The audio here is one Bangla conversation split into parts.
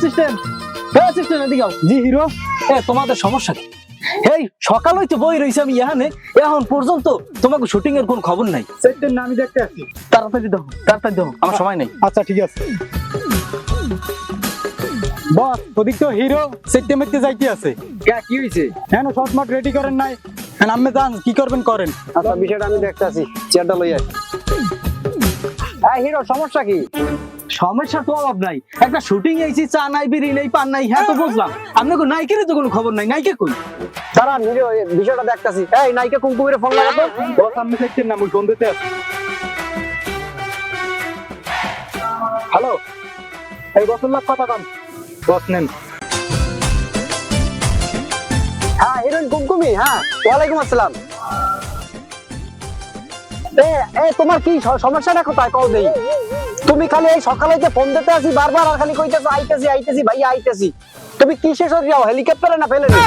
অ্যাসিস্ট্যান্ট অ্যাসিস্ট্যান্ট এদিকে আও। জি হিরো। তোমাদের সমস্যা কি? এই সকাল হইতে বই রইছে আমি এখানে, এখন পর্যন্ত তোমাকে শুটিং এর কোন খবর নাই। সেটটা না আমি দেখতে আসি। তাড়াতাড়ি দাও, আমার সময় নেই। আচ্ছা ঠিক আছে বস, ওদিক তো হিরো সেটটা মেটতে যাইতে আছে। কি হয়েছে? হ্যাঁ শর্ট মার্ট রেডি করেন নাই? হ্যাঁ আপনি যান, কি করবেন করেন। আচ্ছা বিষয়টা আমি দেখতে আসি, চেয়ারটা লই আয়। হ্যাঁ হিরো, সমস্যা কি? সমস্যার তো অভাব নাই, একটা শুটিং আইছি, চা নাই, বিড়ি নেই, পান নাই, হ্যাঁ তো বুঝলাম। আপনাকে নাইকের তো কোনো খবর নাই, নাইকে কই? দাঁড়ান হিরো, বিষয়টা দেখতাছি। এই নাইকে কুমকুমের ফোন লাগাতো। বস আপনি সেটটা না, মুই ফোন দিতে আসি। হ্যালো, এই বসুল্লাহ কথা কন। বস নেন। হ্যাঁ হিরোইন কুমকুমি, হ্যাঁ ওয়ালাইকুম আসসালাম। তোমার কি সমস্যাটা কোথায় কল দেই? তুমি খালি এই সকালে যে ফোন দিতে আসি বারবার, আর খালি কইতেছো আইতেছি ভাইয়া আইতেছি। তুমি কি শেষ হয়ে যাও, হেলিকপ্টারে না ফেলে নি?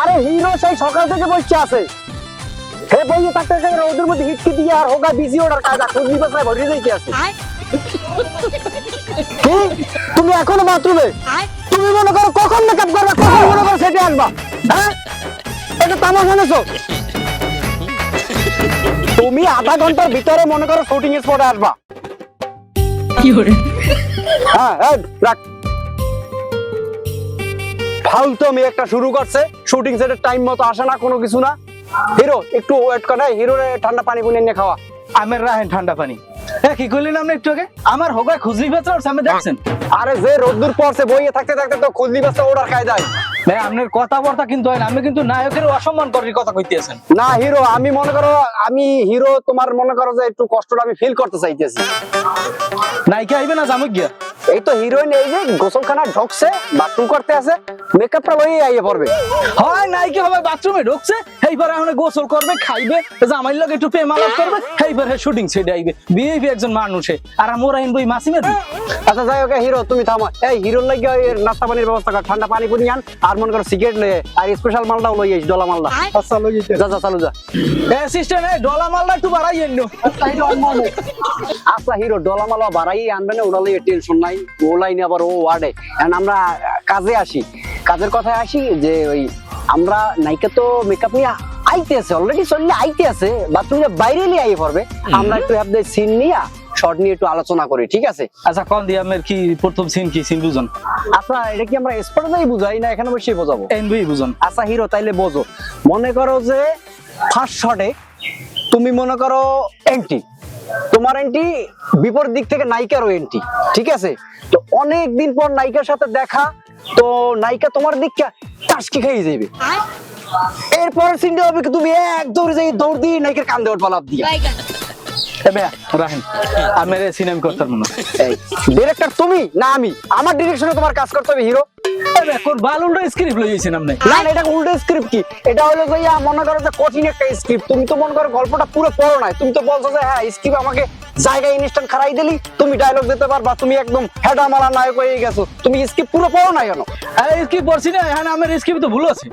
আরে হিরো সেই সকাল থেকে বসে আছে, হে বইয়ে থাকতে রোদের মধ্যে হিটকি দিয়ে আর হোগা বিজি অর্ডার কাজ খুঁজি বাসায় ভরে যাইতে আছে। কি তুমি এখনো বাথরুমে? তুমি মনে করো কখন মেকআপ করবা, কখন মনে করো সেটে আসবা? হ্যাঁ এটা তামাশা নেছো? তুমি আধা ঘন্টার ভিতরে মনে করো শুটিং স্পটে আসবা। হ্যাঁ রাখ। ফালতু আমি একটা শুরু করছে, শুটিং সেটের টাইম মতো আসে না, কোনো কিছু না। হিরো একটু ওয়েট করে, হিরোর ঠান্ডা পানি পুনি নিয়ে খাওয়া। আমের রাহেন ঠান্ডা পানি। কি করলেন আপনি একটু আগে? আমার হোগায় খুজলি বেচা সামনে দেখছেন? আরে যে রোদ্দুর পড়ছে, বইয়ে থাকতে থাকতে তো খুললি বাসে অর্ডার খাই যায়। ভাই আপনার কথাবার্তা কিন্তু হয় না, আপনি কিন্তু নায়কের অসম্মান করার কথা কইতেছেন। না হিরো, আমি মনে করো আমি হিরো, তোমার মনে করো যে একটু কষ্টটা আমি ফিল করতে চাইতেছি। নায়িকা আইবে না জামুক গিয়া? এই তো হিরোইন এই যে গোসলখানা ঢুকছে, বাথরুম করতে আছে, মেকআপটা লইয়ে আইয়ে পড়বে। হয় নায়িকা হবে বাথরুমে ঢুকছে, এইবার এখন গোসল করবে, খাইবে, জামাইর লগে একটু প্রেম আলাপ করবে, এইবার শুটিং ছেড়ে আইবে। বিহেভি একজন মানুষে, আর আমরা আইনবই মাসিমের। আচ্ছা যাই হোক হিরো, তুমি থামো। এই হিরোর লাগে ওই নাস্তা পানির ব্যবস্থা কর, ঠান্ডা পানি পুনি আন, আর মনে করো সিগারেট লয়ে, আর স্পেশাল মালটাও লই আইস, ডলা মালটা। আচ্ছা লই যেতে। যা যা চালু যা। অ্যাসিস্ট্যান্ট এই ডলা মালটা একটু বাড়াই এনো। আচ্ছা হিরো, ডলা মালা বাড়াই আনবে না, ওটা লইয়ে টেনশন নাই। ও লাইনে আবার ও ওয়ার্ডে। এখন আমরা কাজে আসি, কাজের কথায় আসি যে ওই আমরা নায়িকা তো মেকআপ নিয়ে আইতে আছে, অলরেডি চললে আইতে আছে, বাথরুমে বাইরে নিয়ে আইয়ে পড়বে। আমরা একটু আপনাদের সিন নিয়ে শর্ট নিয়ে একটু আলোচনা করি, ঠিক আছে? আচ্ছা কোন দিয়ে আমার কি প্রথম সিন, কি সিন বুঝুন? আচ্ছা এটা কি আমরা স্পটে যাই বুঝাই না এখানে বসে বোঝাবো? এনবি বুঝুন। আচ্ছা হিরো তাইলে বোঝো, মনে করো যে ফার্স্ট শটে তুমি মনে করো এন্ট্রি, তোমার এন্ট্রি বিপরীত দিক থেকে নায়িকারও এন্ট্রি, ঠিক আছে? তো অনেক দিন পর নায়িকার সাথে দেখা, তো নায়িকা তোমার দিকটা টাসকি খেয়ে যাবে। এরপর সিনটা হবে কি, তুমি এক দৌড় দিয়ে নায়িকার কান্দে ওর পালাপ দিয়ে। রাহেন আমার সিনেমা করতে পারবো না। ডিরেক্টর তুমি না আমি? আমার ডিরেকশনে তোমার কাজ করতে হবে হিরো। কোন বালুন্ডা স্ক্রিপ্ট লইছেন আপনি? না এটা উল্টো স্ক্রিপ্ট। কি এটা হলো ভাইয়া, মনে করো যে কঠিন একটা স্ক্রিপ্ট, তুমি তো মনে করো গল্পটা পুরো পড়ো নাই, তুমি তো বলছো যে হ্যাঁ স্ক্রিপ্ট আমাকে জায়গায় ইনস্ট্যান্ট খারাই দিলি, তুমি ডায়লগ দিতে পারবা, তুমি একদম হেডা মারা নায়ক হয়ে গেছো, তুমি স্ক্রিপ্ট পুরো পড়ো নাই কেন? আরে স্ক্রিপ্ট পড়ছি না, হ্যাঁ আমার স্ক্রিপ্ট তো ভুল আছে।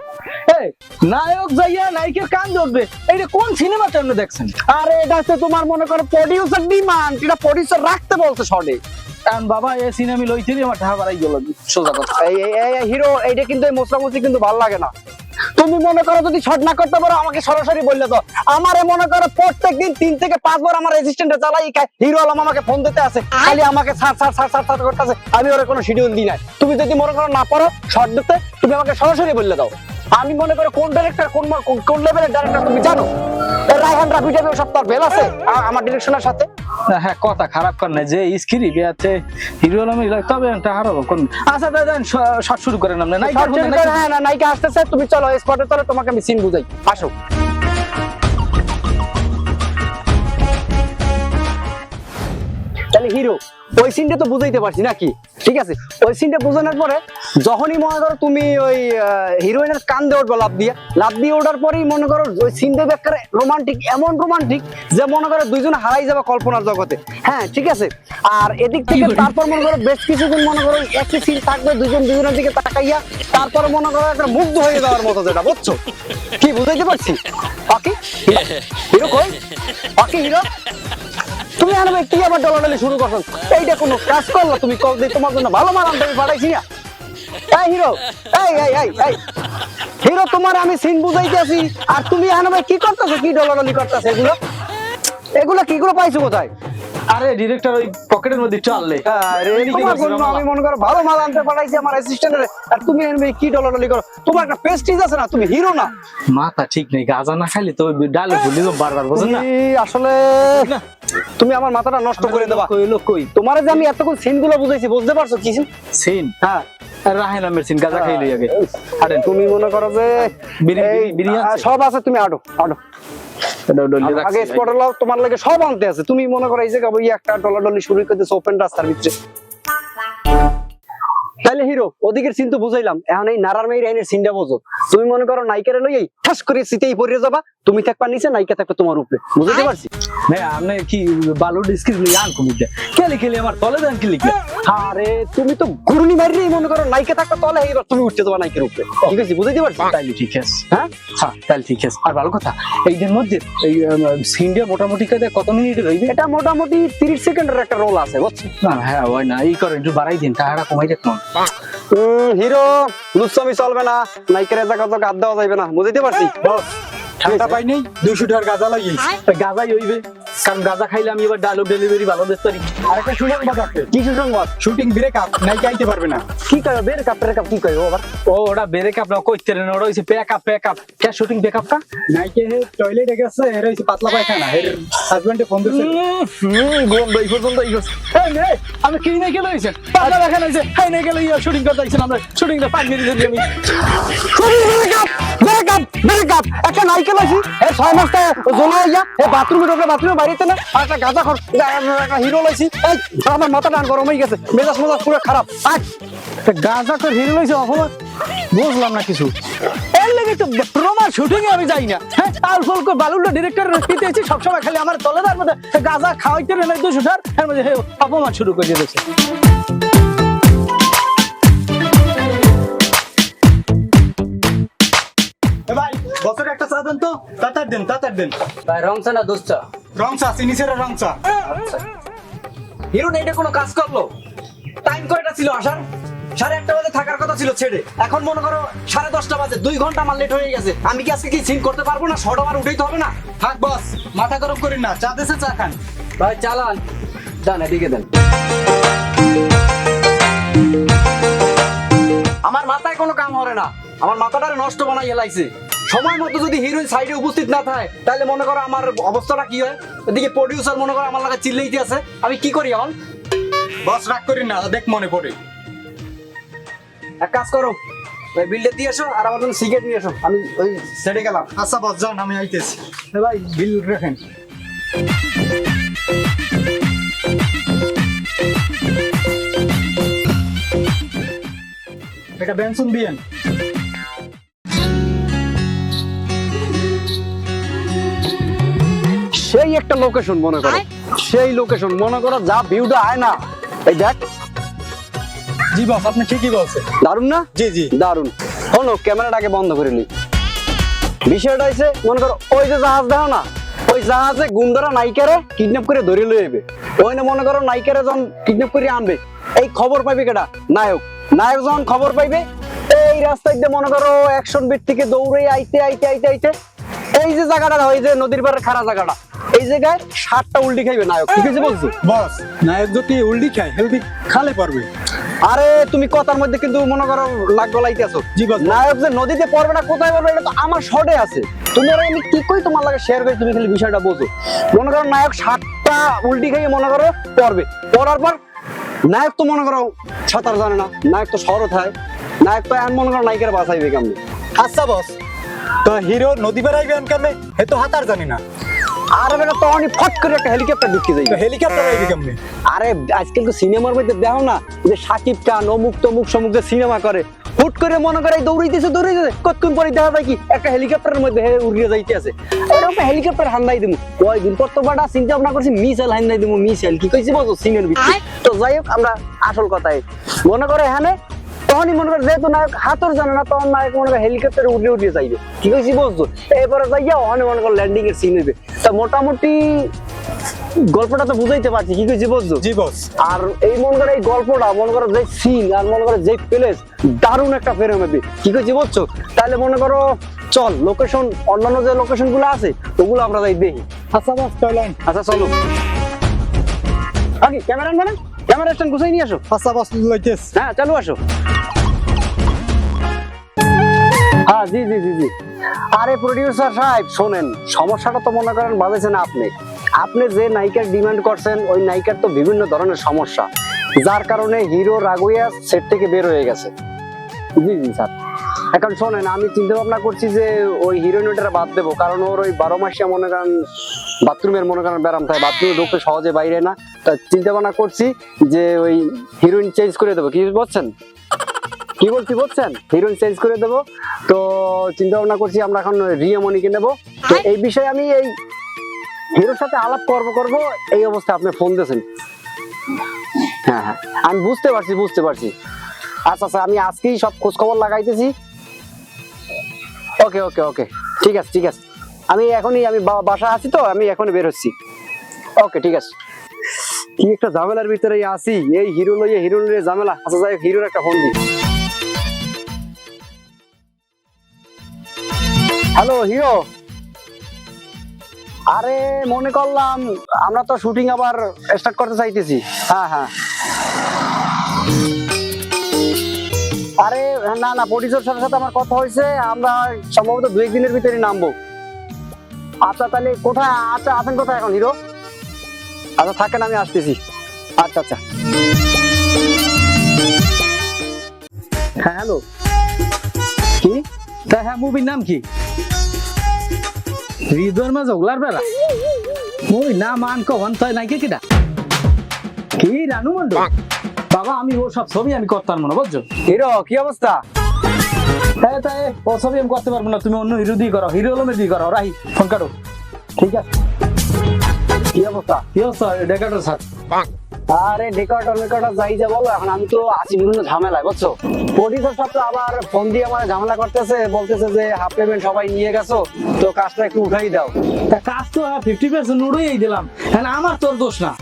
এই নায়ক যাইয়া নায়িকার কান ধরবে, এইটা কোন সিনেমাতে আপনি দেখছেন? আরে এটা হচ্ছে তোমার মনে করো প্রোডিউসার ডিমান্ড, এটা প্রোডিউসার রাখতে বলছে শর্টে। কারণ বাবা এই সিনেমা লইতে আমার টাকা বাড়াই গেল, সোজা কথা। এই হিরো এইটা কিন্তু এই মোছামুছি কিন্তু ভালো লাগে না। তুমি মনে করো যদি শর্ট না করতে পারো আমাকে সরাসরি বললে তো। আমারে মনে করো প্রত্যেকদিন 3 থেকে 5 বার আমার অ্যাসিস্ট্যান্টে চালাই হিরো আলম আমাকে ফোন দিতে আছে, খালি আমাকে ছাড় করতেছে, আমি ওরে কোনো শিডিউল দিই না। তুমি যদি মনে করো না পারো শর্ট দিতে, তুমি আমাকে সরাসরি বললে দাও। আমি মনে করো কোন ডাইরেক্টর কোন লেভেলের ডাইরেক্টর তুমি জানো? রায়হান রাফি টাইপের সব তার বেল আছে আমার ডিরেকশনের সাথে। হ্যাঁ কথা খারাপ কর না, যে স্ক্রিপ্ট আছে হিরো আলমের, তবে একটা হারাবো কোন। আচ্ছা দাদা শর্ট শুরু করেন আপনি। হ্যাঁ না নায়িকা আসতেছে, তুমি চলো স্পটে চলো, তোমাকে আমি সিন বুঝাই, আসো। তাহলে হিরো ওই সিনটা তো বুঝাইতে পারছি নাকি? ঠিক আছে, ওই সিনটা বোঝানোর পরে যখনই মনে করো তুমি ওই হিরোইনের কান্দে উঠবে লাভ দিয়ে ওঠার পরেই মনে করো ওই সিনটা ব্যাপারে রোমান্টিক, এমন রোমান্টিক যে মনে করো দুইজন হারাই যাবে কল্পনার জগতে। হ্যাঁ ঠিক আছে, আর এদিক থেকে তারপর মনে করো বেশ কিছুদিন মনে করো একই সিন থাকবে, দুজনের দিকে তাকাইয়া, তারপরে মনে করো একটা মুগ্ধ হয়ে যাওয়ার মতো, যেটা বুঝছো? কি বুঝাইতে পারছি? ওকে হিরো কই? ওকে হিরো তুমি আরে ভাই কি আবার ডলাডলি শুরু করছো? এইটা কোনো কাজ করলা তুমি? কল দিয়ে তোমার জন্য ভালো মাল আনতে আমি পাঠাইছি না। এই হিরো, এই হিরো, তোমার আমি সিন বুঝাইতে আছি আর তুমি আরে ভাই কি করতেছো? কি ডলাডলি করতেছো? এগুলো কিগুলো পাইছো কোথায়? আরে ডিরেক্টর ওই পকেটের মধ্যে চাললে আরে তোমার জন্য আমি মনে করো ভালো মাল আনতে পাঠাইছি আমার অ্যাসিস্ট্যান্টের, আর তুমি এমনি কি ডলাডলি করো? তোমার একটা প্রেস্টিজ আছে না, তুমি হিরো না। মাথা ঠিক নেই, গাঁজা না খাইলে তো ডায়লগ ভুলি তো বারবার, বুঝেন না? আসলে তুমি আমার মাথাটা নষ্ট করে দেবা। কইলো কই তোমার যে আমি এতক্ষণ সিন গুলো বুঝাইছি, বুঝতে পারছো কি সিন? সিন হ্যাঁ, রাহেন আমের সিন, গাঁজা খাইলে আগে হাঁটেন। তুমি মনে করো যে বিরিয়ানি আছে? সব আছে, তুমি আটো আগে স্পট হলো, তোমার লাগে সব আনতে আছে। তুমি মনে করো এই যে ওই একটা ডলাডলি শুরু করতেছে ওপেন রাস্তার ভিতরে। তাইলে হিরো ওদিকের সিন তো বুঝাইলাম, এখন এই নারার মেয়ের আইনের সিনটা বোঝো। তুমি মনে করো নায়িকারে লই এই ঠাস করে সিটেই পড়ে যাবা, তুমি থাকবা নিচে, নায়িকা থাকবে তোমার উপরে। বুঝতে পারছি? ভাই আপনি কি বালু ডিসকিট লিয়ে আন কমিতে কেলে কেলে আমার তলে দেন কি লিখে? আরে তুমি তো ঘুরনি মারিলেই মনে করো নায়িকা থাকবে তলে, এইবার তুমি উঠতে যাবা নায়িকার উপরে। ঠিক আছে, বুঝতে পারছি? তাইলে ঠিক আছে। হ্যাঁ হ্যাঁ তাইলে ঠিক আছে। আর ভালো কথা, এইদের মধ্যে এই সিনটা মোটামুটি কত মিনিটের হইবে? এটা মোটামুটি 30 সেকেন্ডের একটা রোল আছে, বুঝছো? না হ্যাঁ ওই না, এই করেন একটু বাড়াই দিন, টাকাটা কমাই দেখুন। হিরো লুচ্ছামি চলবে না, নায়িকার জায়গা তো গাদ দেওয়া যাবে না। বুঝতে পারছি? বস ঠান্ডা পাই নেই, 200 টাকার গাঁজা লাগিয়েছি। গাঁজাই হইবে, কারণ গাঁজা খাইলে আমি এবার ডায়লগ ডেলিভারি ভালো দিতে পারি। আর একটা সুসংবাদ আছে, কি সুসংবাদ? শুটিং ব্রেক আপ, নায়িকা আইতে পারবে না। কি কয় বের কাপ কি কয়? ও আবার ও ওটা বেরে কাপ না কইতে রে, ওটা হইছে প্যাক আপ কে শুটিং প্যাক আপটা? নায়িকা টয়লেটে গেছে, এর হইছে পাতলা পায়খানা, এর হাজবেন্ডে ফোন দিছে। গন্ধ এই পর্যন্ত ইগস। এই নে আমি কি নাই গেল হইছে, পাগলা দেখা নাইছে, হাই নাই গেল ইয়া শুটিং করতে আইছেন, আমরা শুটিংটা 5 মিনিট ধরে আমি ব্রেক আপ একটা নায়িকা লাইছি, এই 6 মাসটা জোলা হইয়া এই বাথরুমে ঢোকে, বাথরুমে বাইরেতে না, আর একটা গাঁজা খর একটা হিরো লাইছি। এই আমার মাথা টান গরম হয়ে গেছে, মেজাজ পুরো খারাপ। আজ গাঁজা করে হিরো লইছে অপমান, বুঝলাম না কিছু। এর লাগি তো প্রমাণ শুটিং এ আমি যাই না। হ্যাঁ আলফল কো বালুল্লা ডিরেক্টর রকিতে আছে, সব সময় খালি আমার তলেদার মধ্যে গাঁজা খাওয়াইতে রে না 200 টার, এর মধ্যে অপমান শুরু করে দিয়েছে। এ ভাই বছরে একটা চা দেন তো, তাতার দেন। ভাই রং চা না দোষ চা? রং চা, চিনি সেরা রং চা। হিরো এটা কোনো কাজ করলো? টাইম কয়টা ছিল আসার? 1:30 বাজে থাকার কথা ছিল ছেড়ে, এখন মনে করো 10:30 বাজে, 2 ঘন্টা আমার লেট হয়ে গেছে। আমি কি আজকে কি সিন করতে পারবো না? শর্ট আমার উঠেই তো হবে না। থাক বস, মাথা গরম করেন না, চা দেশে চা খান। ভাই চালান দেন, এদিকে দেন। আমার মাথায় কোনো কাম হবে না, আমার মাথাটারে নষ্ট বানাই এলাইছে। সময় মতো যদি হিরোইন সাইডে উপস্থিত না থাকে, তাহলে মনে করো আমার অবস্থাটা কি হয়? এদিকে প্রডিউসার মনে করো আমার লাগা চিল্লাইতে আছে, আমি কি করি এখন? বস রাগ করেন না, দেখ মনে পড়ে। এক কাজ করো, ভাই বিলটা দিয়ে এসো আর আমার জন্য সিগারেট নিয়ে এসো, আমি ওই সেটে গেলাম। আচ্ছা বস যান, আমি আইতেছি। এ ভাই বিল রাখেন। এটা বেনসন দিয়েন। সেই একটা লোকেশন মনে করো, সেই লোকেশন মনে করো, যা ভিউটা আয় না, এই দেখ। জি বস, আপনি ঠিকই বলছেন। দারুন না? জি জি। দারুন। হলো ক্যামেরাটাকে বন্ধ করে নি। বিষয়টা হইছে মনে করো ওই যে জাহাজ দাও না, ওই জাহাজে গুন্ডারা নায়িকারে কিডন্যাপ করে ধরে লয়ে যাবে। ওই না মনে করো নায়িকারে যখন কিডন্যাপ করে আনবে, এই খবর পাইবে কেটা? নায়ক। নায়ক যখন খবর পাইবে, এই রাস্তায় দিয়ে মনে করো অ্যাকশন বিট থেকে দৌড়ে আইতে এই যে জায়গাটা, ওই যে নদীর পাড়ের খাড়া জায়গাটা, এই জায়গায় 7টা উল্টি খাইবে নায়ক। ঠিক আছে বলছো? বস নায়ক যদি উল্টি খায়, হেলদি খালে পারবে। আরে তুমি কথার মধ্যে কিন্তু মনে করো নাক গলাইতেছো। জি বস। নায়ক যে নদীতে পড়বে না, কোথায় পড়বে, এটা তো আমার শর্টে আছে। তুমি আর আমি কি কই তোমার লাগে শেয়ার করি, তুমি খালি বিষয়টা বোঝো। মনে করো নায়ক 7টা উল্টি খাইয়ে মনে করো পড়বে, পড়ার পর নায়ক তো মনে করো সাঁতার জানে না, নায়ক তো শরৎ হয়, নায়ক তো এখন মনে করো নায়িকার বাঁচাইবে কেমনি? আচ্ছা বস, তো হিরো নদী বেড়াইবে কেমনে? হে তো হাতার জানি না। আর বেটা তো অনেক ফট করে একটা হেলিকপ্টার ঢুকে যাই। তো হেলিকপ্টার আইবে কেমনে? আরে আজকাল তো সিনেমার মধ্যে দেখো না যে সাকিব খান অমুক তমুক সমুক যে সিনেমা করে, হুট করে মনে করে দৌড়াইতেছে কতক্ষণ পরে দেখা যায় কি একটা হেলিকপ্টারের মধ্যে উড়িয়ে যাইতে আছে। ওরকম হেলিকপ্টার হান্দাই দিমু, কয়দিন পর তো বাটা চিন্তা ভাবনা করছি মিসাইল হান্দাই দিমু। মিসাইল কি কইছি বলছো সিনের ভিতরে? তো যাই হোক, আমরা আসল কথাই মনে করে এখানে তখনই মনে করে যেহেতু নায়ক হাতর জানে না, তখন নায়ক মনে করে হেলিকপ্টারে উড়িয়ে যাইবে। কি কইছি বলছো? এরপরে যাইয়া ওখানে মনে করো ল্যান্ডিং এর সিন হইবে। তা মোটামুটি গল্পটা তো বুঝাইতে পারছি কি কইছি বুঝছো? জি বস। আর এই মন করে এই গল্পটা মনে করো যে সিন আর মনে করো যে প্লেস দারুণ একটা ফেরে হবে কি কইছি বুঝছো? তাহলে মনে করো চল লোকেশন অন্যান্য যে লোকেশন গুলো আছে ওগুলো আমরা যাই দেখি। আচ্ছা বস চলেন। আচ্ছা চলো আগে ক্যামেরা মানে ক্যামেরা স্ট্যান্ড গুছাই নিয়ে আসো। আচ্ছা বস লইতেছ। হ্যাঁ চালু আসো। হ্যাঁ জি জি জি জি। আরে প্রডিউসার সাহেব শোনেন, সমস্যাটা তো মনে করেন বাজাইছেন আপনি। আপনি যে নায়িকার ডিমান্ড করছেন ওই নায়িকার তো বিভিন্ন ধরনের সমস্যা, যার কারণে হিরো রাগুইয়া সেট থেকে বের হয়ে গেছে। জি জি স্যার। এখন শোনেন, আমি চিন্তা ভাবনা করছি যে ওই হিরোইনটা বাদ দেবো, কারণ ওর ওই 12 মাসিয়া মনে করেন বাথরুমের মনে করেন ব্যারাম থাকে, বাথরুমে ঢুকতে সহজে বাইরে না। তা চিন্তা ভাবনা করছি যে ওই হিরোইন চেঞ্জ করে দেবো। কি বলছেন? কি বলছি বলছেন? হিরোইন চেঞ্জ করে দেবো। তো চিন্তা ভাবনা করছি আমরা এখন রিয়ামণিকে নেবো। তো এই বিষয়ে আমি এই হিরোর সাথে আলাপ করব এই অবস্থায় আপনি ফোন দিয়েছেন। হ্যাঁ হ্যাঁ আমি বুঝতে পারছি। আচ্ছা আচ্ছা আমি আজকেই সব খোঁজ খবর লাগাইতেছি। ওকে ওকে ওকে ঠিক আছে ঠিক আছে। আমি বাসা আছি তো, আমি এখনই বের হচ্ছি। ওকে ঠিক আছে। কি একটা ঝামেলার ভিতরে আছি, এই হিরো লইয়ে ঝামেলা। আচ্ছা যাই হোক, হিরোর একটা ফোন দিই। Hello hero. আরে মনে করলাম আমরা তো শুটিং আবার স্টার্ট করতে চাইতেছি। হ্যাঁ হ্যাঁ আরে না না, প্রডিউসার সাথে আমার কথা হয়েছে, আমরা সম্ভবত 2-1 দিনের ভিতরে নামবো। আচ্ছা তাহলে কোথায় আছেন কোথায় এখন হিরো? আচ্ছা থাকেন, আমি আসতেছি। আচ্ছা আচ্ছা হ্যাঁ হ্যালো। কি? তা হ্যাঁ মুভির নাম কি? হৃদয়ের মাঝে ওগলার বেলা মুভি নাম কখন তাই নাকি কিটা কি রানু মন্ডল? বাবা আমি ও সব ছবি আমি করতাম না বুঝছো। হিরো কি অবস্থা? হ্যাঁ তাই ও ছবি আমি করতে পারবো না, তুমি অন্য হিরো দিয়ে করো, হিরো আলমের দিয়ে করো। রাহি ফোন কাটো। ঠিক আছে। কি অবস্থা? কি অবস্থা ডেকাটোর স্যার? আরে ডেকর্ডার যাই যা বলো, এখন আমি তো আছি বিভিন্ন ঝামেলায় বুঝছো। প্রডিউসার সাহেব তো আবার ফোন দিয়ে আমার ঝামেলা করতেছে, বলতেছে যে হাফ পেমেন্ট সবাই নিয়ে গেছো, তো কাজটা একটু উঠাই দাও। তা কাজ তো 50% উড়েই দিলাম, হ্যাঁ আমার তোর দোষ না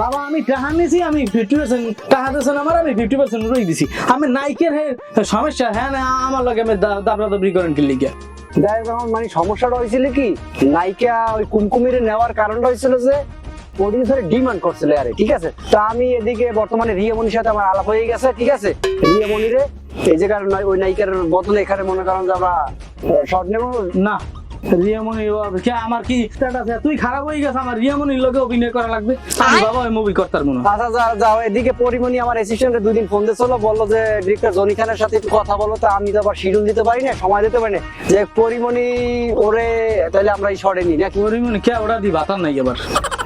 বাবা। আমি টাকা নিয়েছি, আমি 50% টাকা দিয়েছেন আমার, আমি 50% উড়েই দিছি। আমি নাইকের সমস্যা, হ্যাঁ না আমার লগে আমি দাবরাদাবরি করেন কি লিখে। যাই হোক, মানে সমস্যাটা হয়েছিল কি, নায়িকা ওই কুমকুমিরে নেওয়ার কারণটা হয়েছিল যে প্রডিউসারের ডিমান্ড করছিল আরে, ঠিক আছে। তো আমি এদিকে বর্তমানে রিয়ামণির সাথে আমার আলাপ হয়ে গেছে, ঠিক আছে। রিয়ামণিরে এই যে কারণ ওই নায়িকার বদলে এখানে মনে করেন যে আমরা শর্ট নেব না। রিয়ামণি আমার কি স্ট্যাটাস তুই খারাপ হয়ে গেছে, আমার রিয়ামণির লোকে অভিনয় করা লাগবে, আমি বাবা ওই মুভি করতার মনে। আচ্ছা যাও এদিকে পরিমণি আমার অ্যাসিস্ট্যান্টে 2 দিন ফোন দিয়েছিল, বললো যে ডিরেক্টর জনি খানের সাথে একটু কথা বলো। তো আমি তো আবার শিডিউল দিতে পারি না, সময় দিতে পারি না, যে পরিমণি ওরে তাহলে আমরা এই শর্টে নিই নাকি। পরিমণি কে ওরা দি ভাতার নাই এবার।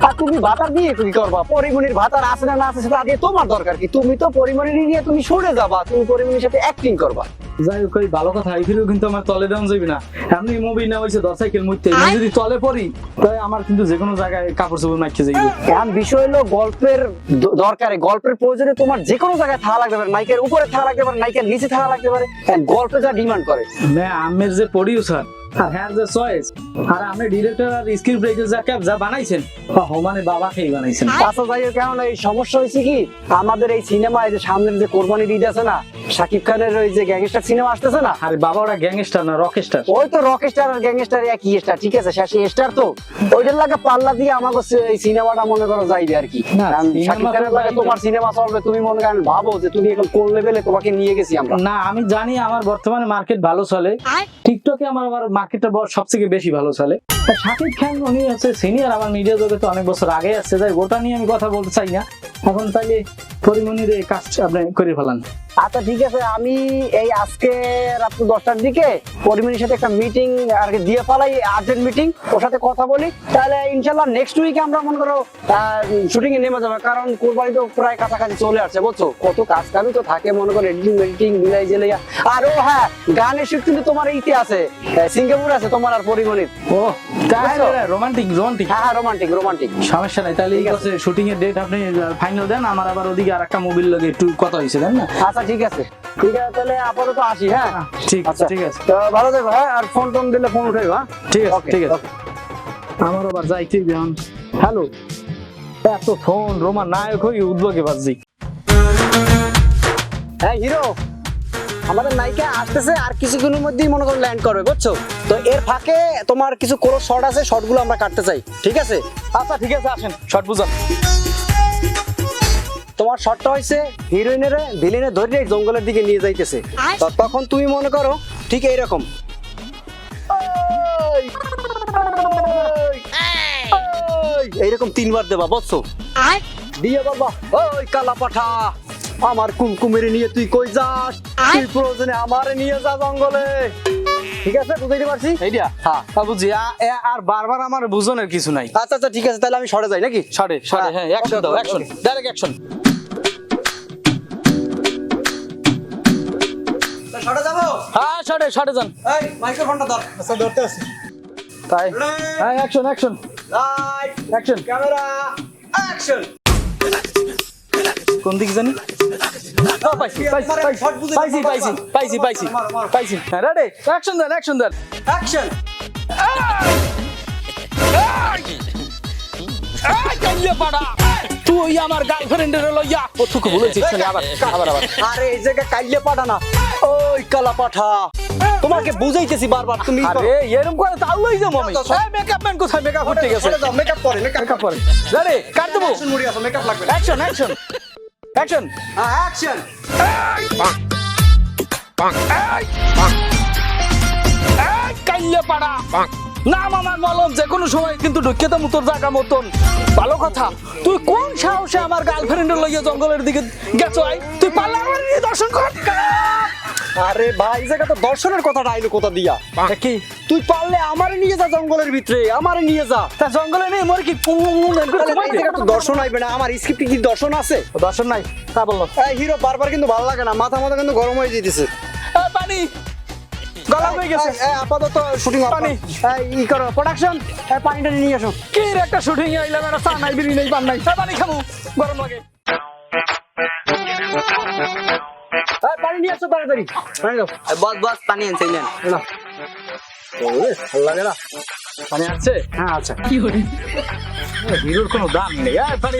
আর তুমি ভাতার দিয়ে কি করবা? পরিমণির ভাতার আছে না আছে সেটা আগে তোমার দরকার কি? তুমি তো পরিমণির নিয়ে তুমি সরে যাবা, তুমি পরিমণির সাথে অ্যাক্টিং করবা। যাই হোক ওই ভালো কথা, এই ফিরেও কিন্তু আমার তলে দেওয়া যাবে না। এমনি মুভি না হয়েছে 10 সাইকেল মুইতে, যদি তলে পড়ি তাই আমার কিন্তু যে কোনো জায়গায় কাপড় চোপড় মাইকে যাইবে। এখন বিষয় হলো গল্পের দরকারে, গল্পের প্রয়োজনে তোমার যে কোনো জায়গায় থাকা লাগতে পারে, নায়িকার উপরে থাকা লাগতে পারে, নায়িকার নিচে থাকা লাগতে পারে, গল্পে যা ডিমান্ড করে। আমের যে প্রডিউসার আর হ্যাঁ যে চয়েস, আর আপনি ডিরেক্টর আর স্ক্রিপ্ট রাইটার যা বানাইছেন মানে বাবা খেয়ে বানাইছেন। আচ্ছা যাই হোক, কেমন এই সমস্যা হয়েছে কি, আমাদের এই সিনেমায় যে সামনের যে কোরবানির ঈদ আছে না, শাকিব খানের ওই যে গ্যাংস্টার সিনেমা আসতেছে না। আরে বাবা ওরা গ্যাংস্টার না রকস্টার। ওই তো রকস্টার আর গ্যাংস্টার একই স্টার, ঠিক আছে, শেষে স্টার তো ওইটার লাগে পাল্লা দিয়ে আমাকে এই সিনেমাটা মনে করো যাইবে আর কি। শাকিব খানের লাগে তোমার সিনেমা চলবে, তুমি মনে করেন ভাবো যে তুমি এখন কোন লেভেলে তোমাকে নিয়ে গেছি আমরা। না আমি জানি আমার বর্তমানে মার্কেট ভালো চলে, টিকটকে আমার মার্কেটটা সবথেকে বেশি ভালো চলে। শাকিব খান উনি হচ্ছে সিনিয়র, আমার মিডিয়া জগতে অনেক বছর আগে আসছে, তাই ওটা নিয়ে আমি কথা বলতে চাই না এখন। তাইলে পরিমণির এই কাজটা আপনি করে ফেলান। আচ্ছা ঠিক আছে, আমি এই আজকে রাত 10টার দিকে পরিমণির সাথে একটা মিটিং আর কি দিয়ে ফেলাই, আর্জেন্ট মিটিং, ওর সাথে কথা বলি, তাহলে ইনশাল্লাহ নেক্সট উইকে আমরা মনে করো শুটিং এ নেমে যাবে। কারণ কোরবানি তো প্রায় কাছাকাছি চলে আসছে বুঝছো, কত কাজ কামি তো থাকে মনে করো, এডিটিং মিলাই জেলে। আর ও হ্যাঁ, গানের শুট কিন্তু তোমার এইতে আছে, সিঙ্গাপুর আছে তোমার আর পরিমণির। ও তাই রোমান্টিক হ্যাঁ রোমান্টিক সমস্যা নাই। তাহলে এই কাছে শুটিং এর ডেট আপনি ফাইনাল দেন, আমার আবার ওদিকে আরেকটা মুভির লগে একটু কথা হইছে দেন না। আচ্ছা ঠিক আছে তাহলে আপাতত আসি। হ্যাঁ ঠিক আচ্ছা ঠিক আছে, তো ভালো থেকো। হ্যাঁ আর ফোন দিলে ফোন উঠাইবো। হ্যাঁ ঠিক আছে ঠিক আছে। আমার আবার যাইতে দিন। হ্যালো এত ফোন রোমান নায়ক হয়ে উদ্যোগে বাজছি। হ্যাঁ হিরো, আমাদের নায়িকা আসতেছে আর কিছুক্ষণের মধ্যেই মনে করো ল্যান্ড করবে, বুঝছো? তো এর ফাঁকে তোমার কিছু কোনো শর্ট আছে, শর্টগুলো আমরা কাটতে চাই, ঠিক আছে? আচ্ছা ঠিক আছে, আসেন শর্ট বুঝান। তোমার শর্টটা হয়েছে হিরোইনের ভিলেনে ধরে জঙ্গলের দিকে নিয়ে যাইতেছে। তো তখন তুমি মনে করো ঠিক এইরকম এইরকম 3 বার দেবা, বুঝছো? দিয়ে বাবা, ওই কালা পাঠা, আমার কুমকুমের নিয়ে তুই কই যাস? তুই প্রয়োজনে আমারে নিয়ে যা জঙ্গলে। ঠিক আছে, বুঝাইতে পারছি? এইটা হ্যাঁ। বুঝি আর বারবার আমার বুঝনের কিছু নাই। আচ্ছা আচ্ছা ঠিক আছে, তাহলে আমি সরে যাই নাকি? সরে হ্যাঁ, অ্যাকশন দাও, অ্যাকশন, ডাইরেক্ট অ্যাকশন। সরে যাবো? হ্যাঁ সরে যান। এই মাইক্রোফোনটা ধর। আচ্ছা ধরতে আছি। তাই হ্যাঁ, action light, action. Camera, action. কোন দিকে জানি? পাইছি। রেডি, অ্যাকশন দেন। অ্যাকশন। তুই আমার গার্লফ্রেন্ডের লইয়া ও তুই বলেছিস আবার। আরে এই জায়গা কাইলে পাঠা না, ওই কালা পাঠা। তোমাকে বুঝাইতেছি বারবার, তুমি আরে এরকম করে তাও লই যাবো আমি। এই মেকআপ ম্যান কোথায়? মেকআপ করতে গেছে। মেকআপ করে। রেডি, কাট দেবো। অ্যাকশন মুড়ি আছে, মেকআপ লাগবে। Action action. কাইলে পাড়া নাম আমার মলম, যে কোনো সময় কিন্তু ঢুকে তো মুতোর জায়গা মতন। ভালো কথা, তুই কোন সাহসে আমার গার্লফ্রেন্ডের লইয়া জঙ্গলের দিকে গেছো? আই তুই পারলে আমার নিয়ে দর্শন কর। আরে ভাই, এই জায়গা তো দর্শনের কথাটা আইলো কোথা দিয়া? কি তুই পারলে আমারে নিয়ে যা জঙ্গলের ভিতরে, আমারে নিয়ে যা। তা জঙ্গলে নেই মোর কি এই জায়গা তো দর্শন আইবে না, আমার স্ক্রিপ্টে কি দর্শন আছে? দর্শন নাই তা বললো। এই হিরো বারবার কিন্তু ভালো লাগে না, মাথা কিন্তু গরম হয়ে যেতেছে। পানি গলা হয়ে গেছে। আপাতত শুটিং পানি। ই করো প্রোডাকশন, পানিটা নিয়ে আসো। কি রে একটা শুটিং আইলাম, একটা চা নাই, বিড়ি নেই, পান নাই, পানি খামু, গরম লাগে। পানি নিয়ে আসো তাড়াতাড়ি, পানি দাও। বস পানি আনছে নেন। ভালো লাগে না? পানি আসছে? হ্যাঁ আচ্ছা। হিরোর কোনো দাম নেই। পানি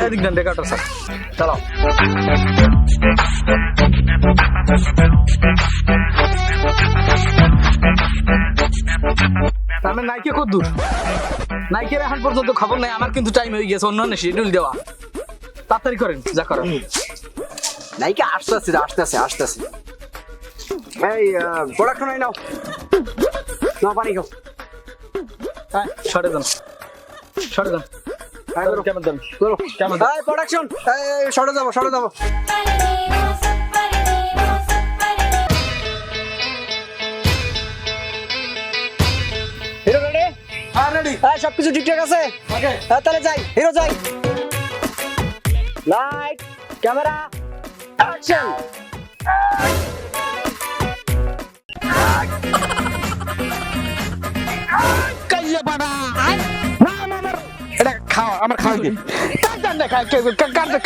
এদিক দেন, ডেকাটার স্যার চালাও। আমি নাইকে কত দূর? নাইকের এখন পর্যন্ত খবর নাই। আমার কিন্তু টাইম হয়ে গেছে, অন্যান্য শিডিউল দেওয়া। তাড়াতাড়ি করেন যা করেন। নাইকে আসতেছে। এই প্রোডাকশন আই নাও, পানি খাও। হ্যাঁ সরে যান। কেমন দেন? কেমন? এই প্রোডাকশন, এই সরে যাবো। Hero ready? হ্যাঁ রেডি। হ্যাঁ সবকিছু ঠিকঠাক আছে? ওকে। হ্যাঁ তাহলে যাই, হিরো যাই। Light, camera, action. কাইয়া বাড়া না আমার এটা খাওয়া, আমার খাওয়া দিন। কাঁদা না খায়,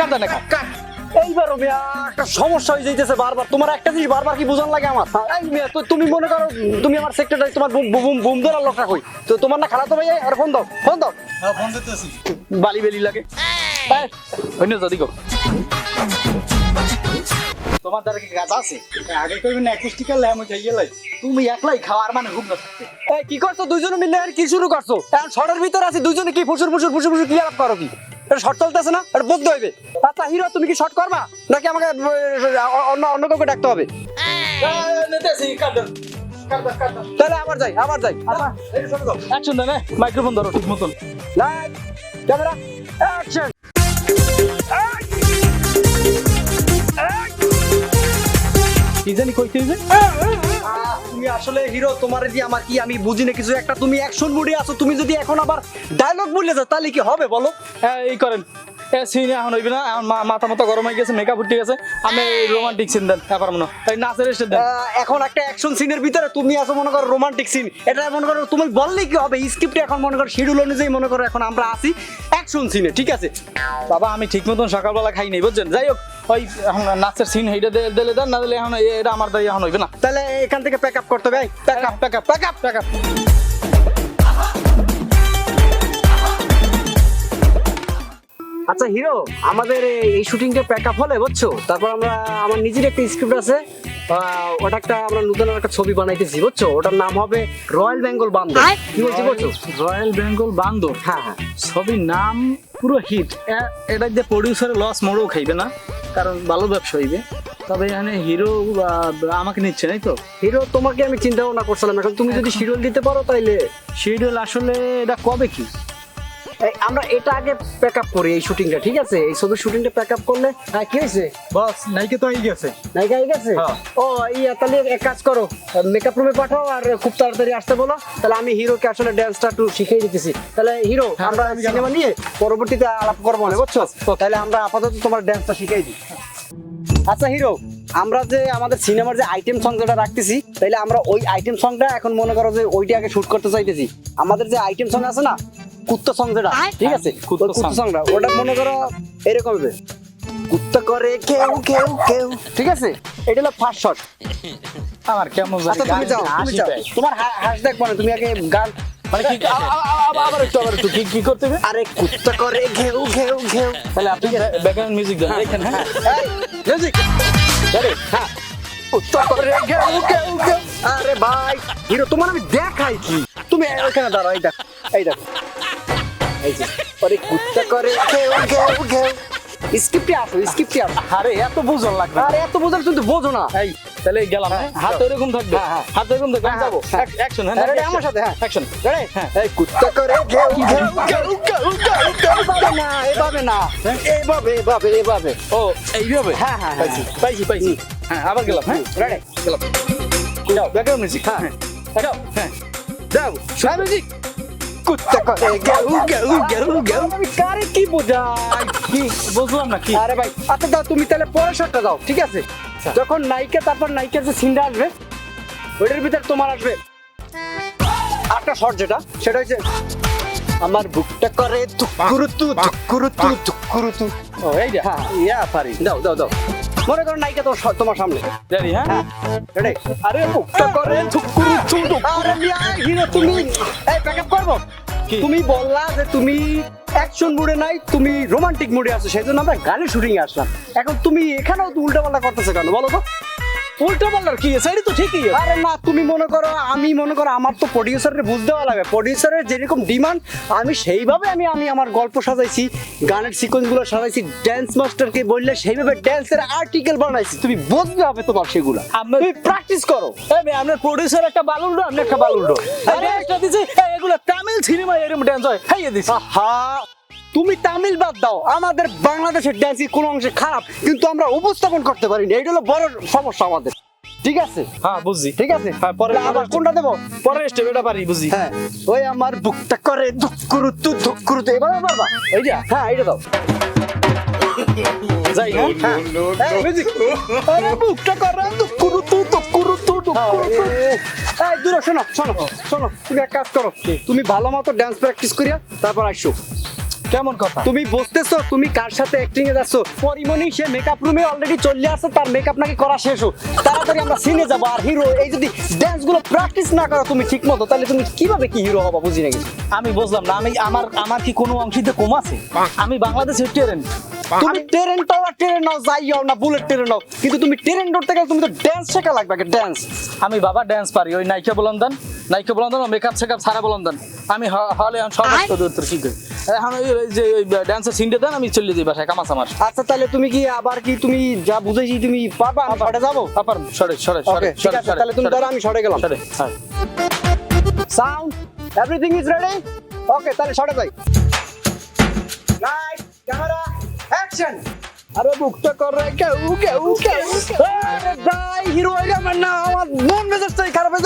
কাঁদা না খায়। এইবার মিয়া একটা সমস্যা হয়ে যাইতেছে বারবার। তোমার একটা জিনিস বারবার কি বুঝান লাগে আমার? এই মিয়া তুমি মনে করো তুমি আমার সেক্রেটারি, তোমার বুম ধরার লোকটা কই? তো তোমার না খালাতো ভাই, আর ফোন দাও। হ্যাঁ ফোন দিতে আছি। বালি বেলি লাগে। অন্য যদি গো তোমার দ্বারা কি গাছ আছে? আগে কইবেন না অ্যাকুস্টিক্যাল ল্যাম হয়ে গেলাই। তুমি একলাই খাওয়ার মানে ঘুম না থাকতে। এই কি করছো দুইজনে মিলে? আর কি শুরু করছো? এখন শর্টের ভিতরে আছি, দুইজনে কি ফুসুর কি আলাপ করো? কি এটা শর্ট চলতেছে না? এটা বলতে হইবে। আচ্ছা হিরো, তুমি কি শর্ট করবা নাকি আমাকে অন্য কাউকে ডাকতে হবে? তাহলে আবার যাই। অ্যাকশন দেন, মাইক্রোফোন ধরো ঠিক মতন। Light, camera, action. কি জানি কইতে হইবে? তুমি আসলে হিরো, তোমার দিয়ে আমার কি আমি বুঝি না কিছু একটা। তুমি অ্যাকশন মুডে আছো, তুমি যদি এখন আবার ডায়লগ বললে যাও তাহলে কি হবে বলো? এই করেন সিন এখন হইবে না। এখন মাথা গরম হয়ে গেছে, মেকআপ উঠে গেছে। আমি রোমান্টিক সিন দেন, ব্যাপার মনে হয় নাচের স্টেপ দেন। এখন একটা অ্যাকশন সিনের ভিতরে তুমি আছো মনে করো রোমান্টিক সিন, এটা মনে করো তুমি বললেই কি হবে? স্ক্রিপ্টে এখন মনে করো শিডিউল অনুযায়ী মনে করো এখন আমরা আছি অ্যাকশন সিনে, ঠিক আছে? বাবা আমি ঠিক মতন সকালবেলা খাই নাই, বুঝছেন? যাই হোক, ওই এখন নাচের সিন হইটা দিলে দেন, না দিলে এখন এটা আমার দ্বারা এখন হইবে না। তাহলে এখান থেকে প্যাক আপ করতে হবে। Pack up. আচ্ছা হিরো, আমাদের এই শুটিংটা প্যাক আপ হলে বুঝছো, তারপর আমরা আমার নিজের একটা স্ক্রিপ্ট আছে, ওটা একটা আমরা নতুন একটা ছবি বানাইতেছি বুঝছো, ওটার নাম হবে রয়্যাল বেঙ্গল বান্দর। কি বলছি বুঝছো? রয়্যাল বেঙ্গল বান্দর, হ্যাঁ হ্যাঁ। ছবির নাম পুরো হিট। এটা যে প্রডিউসার লস মোড়ও খাইবে না, কারণ ভালো ব্যবসা হইবে। তবে এখানে হিরো আমাকে নিচ্ছে নাই তো। হিরো তোমাকে আমি চিন্তা ভাবনা করছিলাম, এখন তুমি যদি শিডিউল দিতে পারো তাইলে। শিডিউল আসলে এটা কবে কি? আমরা এটা আগে প্যাক আপ করি এই শুটিংটা, ঠিক আছে? এই ছবির শুটিংটা প্যাক আপ করলে কি হয়েছে? বস নাইকে তো এই গেছে। নায়িকা হয়ে গেছে? হ্যাঁ। ও ইয়া, তাহলে এক কাজ করো, মেকআপ রুমে পাঠাও আর খুব তাড়াতাড়ি আসতে বলো। তাহলে আমি হিরোকে আসলে ড্যান্সটা একটু শিখিয়ে দিতেছি। তাহলে হিরো, আমরা সিনেমা নিয়ে পরবর্তীতে আলাপ করবো না বুঝছো? তাহলে আমরা আপাতত তোমার ড্যান্সটা শিখিয়ে দিই। আচ্ছা হিরো, আমরা যে আমাদের সিনেমার যে আইটেম সং যেটা রাখতেছি, তাইলে আমরা ওই আইটেম সংটা এখন মনে করো যে ওইটা আগে শুট করতে চাইতেছি। আমাদের যে আইটেম সং আছে না, কুত্তা সং যেটা, ঠিক আছে? কুত্তা সংটা ওটা মনে করো এরকম হবে, কুত্তা করে কেউ কেউ কেউ, ঠিক আছে? এটা হলো ফার্স্ট শট। আমার কেমন জানি আচ্ছা তুমি যাও, তুমি যাও, তোমার হাস দেখবো না, তুমি আগে গান মানে কি আবার একটু কি করতে হবে? আরে কুত্তা করে ঘেউ ঘেউ ঘেউ। তাহলে আপনি ব্যাকগ্রাউন্ড মিউজিক দেন দেখেন। হ্যাঁ মিউজিক রেডি? হ্যাঁ। কুত্তা করে ঘেউ ঘেউ ঘেউ। আরে ভাই হিরো, তোমার আমি দেখাই কি, তুমি ওখানে দাঁড়াও, এই দেখো এই দেখো, এই যে আরে কুত্তা করে ঘেউ ঘেউ ঘেউ। স্ক্রিপ্টে আসো, স্ক্রিপ্টে আসো। আরে এত বুঝন লাগবে। আরে এত বোঝার তুমি বোঝো না। এই তাহলে গেলাম। হাত এরকম থাকবে, হাত এরকম থাকবে, আমি যাবো। অ্যাকশন। হ্যাঁ রেডি আমার সাথে? হ্যাঁ অ্যাকশন। রেডি? এই কুত্তা করে ঘেউ ঘেউ ঘেউ ঘেউ ঘেউ। এভাবে না, এভাবে না, এভাবে এভাবে এভাবে। ও এইভাবে? হ্যাঁ হ্যাঁ পাইছি। হ্যাঁ আবার গেলাম। হ্যাঁ রেডি? গেলাম। যাও ব্যাকগ্রাউন্ড মিউজিক। হ্যাঁ যাও। হ্যাঁ যাও মিউজিক। কুত্তা করে ঘেউ ঘেউ ঘেউ ঘেউ। আমি কারে কি বোঝাই? কি বুঝলাম না কি? আরে ভাই আচ্ছা দাও, তুমি তাহলে পরের শটটা দাও, ঠিক আছে? যখন নায়িকা, তারপর নায়িকার যে সিনটা আসবে ওইটার ভিতর তোমার আসবে একটা শট, যেটা সেটা হচ্ছে আমার বুকটা করে ধুকুরুতু ধুকুরুতু ধুকুরুতু। ও এইটা? হ্যাঁ ইয়া পারি। দাও দাও দাও। মনে করো নায়িকা তোমার সামনে, জানি। হ্যাঁ রেডি? আরে বুকটা করে ধুকুরুতু। আরে মিয়া হিরো, তুমি এই ব্যাকআপ করবো। কি? তুমি বললা যে তুমি অ্যাকশন মুডে নাই, তুমি রোমান্টিক মুডে আছো, সেই জন্য আমরা গানের শুটিং এ আসলাম। এখন তুমি এখানেও তো উল্টাপাল্টা করতেছো কেন বলো তো? উল্টো পাল্টার কি আছে? এটা তো ঠিকই আছে। আরে না, তুমি মনে করো, আমি মনে করো আমার তো প্রডিউসারের বুঝ দেওয়া লাগে, প্রডিউসারের যেরকম ডিমান্ড আমি সেইভাবে আমি আমার গল্প সাজাইছি, গানের সিকোয়েন্স গুলো সাজাইছি, ড্যান্স মাস্টারকে বললে সেইভাবে ড্যান্সের আর্টিকেল বানাইছি, তুমি বুঝতে হবে তোমার সেগুলো। তুমি প্র্যাকটিস করো। আপনার প্রডিউসার একটা বালুল্ডো, আপনি একটা বালুল্ডো। আরে একটা দিছি, এগুলো তামিল সিনেমা এরকম ডান্স হয়, খাইয়ে দিছি। হ্যাঁ, তুমি তামিল বাদ দাও, আমাদের বাংলাদেশের ড্যান্স কোন অংশে খারাপ, কিন্তু আমরা উপস্থাপন করতে পারিনি, এটা হলো বড় সমস্যা আমাদের। ঠিক আছে? হ্যাঁ বুঝছি। ঠিক আছে, হ্যাঁ পরে আবার কোনটা দেবো? পরের স্টেপ এটা পারি, বুঝি। হ্যাঁ, ওই আমার বুকটা করে ধুকুরুতু ধুকুরুতু, এবার পারবা? এইটা? হ্যাঁ এইটা দাও। যাই। হ্যাঁ এই, মিউজিক। আরে বুকটা করে ধুকুরুতু ধুকুরুতু ধুকুরুতু। এই দূরে শোনো শোনো শোনো, তুমি এক কাজ করো, তুমি ভালো মতো ড্যান্স প্র্যাকটিস করিয়া তারপর আসো। কেমন কথা? তুমি বুঝতেছো তুমি কার সাথে অ্যাক্টিং এ যাচ্ছ? পরিমণি সে মেকআপ রুমে অলরেডি চলে আসছে, তার মেকআপ নাকি করা শেষ হোক, তাড়াতাড়ি আমরা সিনে যাবো। আর হিরো, এই যদি ড্যান্স গুলো প্র্যাকটিস না করো তুমি ঠিক মতো, তাহলে তুমি কিভাবে কি হিরো হবা বুঝি নাকি? আমি বুঝলাম না, আমার কি কোনো অংশীতে কম আছে? আমি বাংলাদেশের ট্রেন। তুমি ট্রেন নাও, যাই যাও না, বুলেট ট্রেন নাও, কিন্তু তুমি ট্রেন ধরতে গেলে তুমি তো ড্যান্স শেখা লাগবে, আগে ড্যান্স। আমি বাবা ড্যান্স পারি, ওই নায়িকা বলন দেন, মেকআপ সেকআপ সারা বলন দেন। আমি হলে সমস্ত দূর কি করি, এখন ওই যে ড্যান্সের সিনটা দেন, আমি চলে যাই বাসায় কামাস আমার। আচ্ছা তাহলে তুমি কি আবার কি তুমি যা বুঝেছি তুমি পারবা? আমি শর্টে যাবো। আবার সরে ওকে ঠিক আছে, তাহলে তুমি ধরো, আমি শর্টে গেলাম। হ্যাঁ সাউন্ড এভরিথিং ইজ রেডি? ওকে তাহলে শর্টে যাই। Light camera action. আরে বুকটা করে কেউ কেউ কেউ। আরে ভাই হিরো হয়ে গেল না, আমার মন মেজাজটাই খারাপ হয়ে